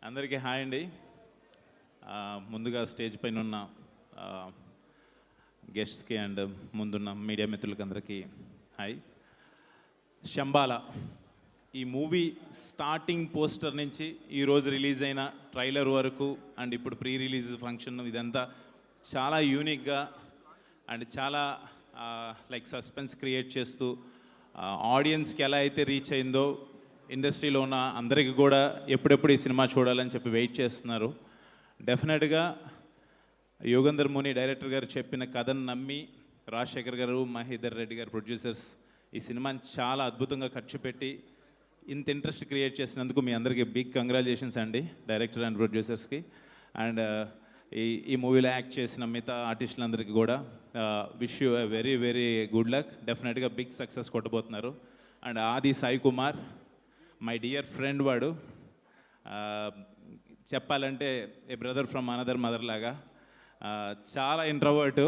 అందరికీ హాయ్ అండి. ముందుగా స్టేజ్ పైన ఉన్న గెస్ట్స్కి అండ్ ముందున్న మీడియా మిత్రులకి అందరికీ హాయ్. శంబాల ఈ మూవీ స్టార్టింగ్ పోస్టర్ నుంచి ఈరోజు రిలీజ్ అయిన ట్రైలర్ వరకు అండ్ ఇప్పుడు ప్రీ రిలీజ్ ఫంక్షన్ ఇదంతా చాలా యూనిక్గా అండ్ చాలా లైక్ సస్పెన్స్ క్రియేట్ చేస్తూ ఆడియన్స్కి ఎలా అయితే రీచ్ అయిందో ఇండస్ట్రీలో ఉన్న అందరికీ కూడా ఎప్పుడెప్పుడు ఈ సినిమా చూడాలని చెప్పి వెయిట్ చేస్తున్నారు. డెఫినెట్గా యోగేందర్ ముని డైరెక్టర్ గారు చెప్పిన కథను నమ్మి రాజశేఖర్ గారు, మహేందర్ రెడ్డి గారు ప్రొడ్యూసర్స్ ఈ సినిమాని చాలా అద్భుతంగా ఖర్చు పెట్టి ఇంత ఇంట్రెస్ట్ క్రియేట్ చేసినందుకు మీ అందరికీ బిగ్ కంగ్రాచులేషన్స్ అండి, డైరెక్టర్ అండ్ ప్రొడ్యూసర్స్కి. అండ్ ఈ మూవీలో యాక్ట్ చేసిన మిగతా ఆర్టిస్టులందరికీ కూడా wish you very very good luck. డెఫినెట్గా బిగ్ సక్సెస్ కొట్టబోతున్నారు. అండ్ ఆది Sai Kumar my dear friend, వాడు చెప్పాలంటే ఏ బ్రదర్ ఫ్రమ్ అనదర్ మదర్ లాగా. చాలా ఇంట్రోవర్ట్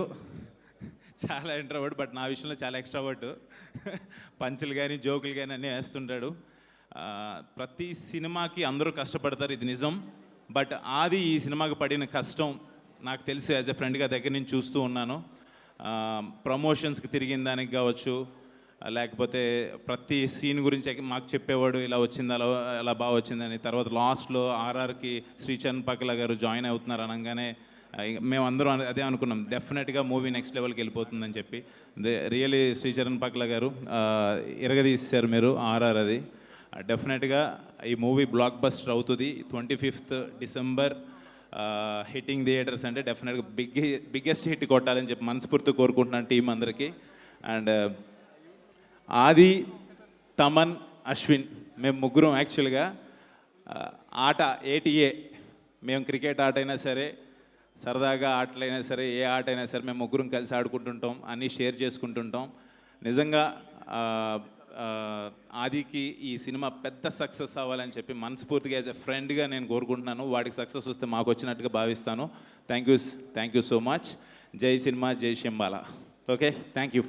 బట్ నా విషయంలో చాలా ఎక్స్ట్రావర్ట్. పంచులు కానీ జోకులు కానీ అన్నీ వేస్తుంటాడు. ప్రతి సినిమాకి అందరూ కష్టపడతారు, ఇది నిజం. బట్ ఆది ఈ సినిమాకి పడిన కష్టం నాకు తెలుసు, యాజ్ ఎ ఫ్రెండ్గా దగ్గర నుంచి చూస్తూ ఉన్నాను. ప్రమోషన్స్కి తిరిగిన దానికి కావచ్చు, లేకపోతే ప్రతి సీన్ గురించి మాకు చెప్పేవాడు, ఇలా వచ్చింది అలా బాగా వచ్చిందని. తర్వాత లాస్ట్లో ఆర్ఆర్కి శ్రీచరణ్ పక్కల గారు జాయిన్ అవుతున్నారు అనగానే మేమందరం అదే అనుకున్నాం, డెఫినెట్గా మూవీ నెక్స్ట్ లెవెల్కి వెళ్ళిపోతుందని చెప్పి. రియలీ శ్రీచరణ్ పక్కల గారు ఇరగదీశారు మీరు ఆర్ఆర్. అది డెఫినెట్గా ఈ మూవీ బ్లాక్ బస్టర్ అవుతుంది. 25th డిసెంబర్ హిట్టింగ్ థియేటర్స్ అంటే డెఫినెట్గా బిగ్గెస్ట్ హిట్ కొట్టాలని చెప్పి మనస్ఫూర్తి కోరుకుంటున్నాను టీం అందరికీ. అండ్ ఆది, తమన్, అశ్విన్ మేము ముగ్గురం యాక్చువల్గా ఆట ఏటీఏ, మేము క్రికెట్ ఆట అయినా సరే, సరదాగా ఆటలైనా సరే, ఏ ఆట అయినా సరే మేము ముగ్గురం కలిసి ఆడుకుంటుంటాం, అన్నీ షేర్ చేసుకుంటుంటాం. నిజంగా ఆదికి ఈ సినిమా పెద్ద సక్సెస్ అవ్వాలని చెప్పి మనస్ఫూర్తిగా యాజ్ ఎ ఫ్రెండ్గా నేను కోరుకుంటున్నాను. వాడికి సక్సెస్ వస్తే మాకు వచ్చినట్టుగా భావిస్తాను. Thank you so much. జై సినిమా, జై శంబాల. Okay, thank you.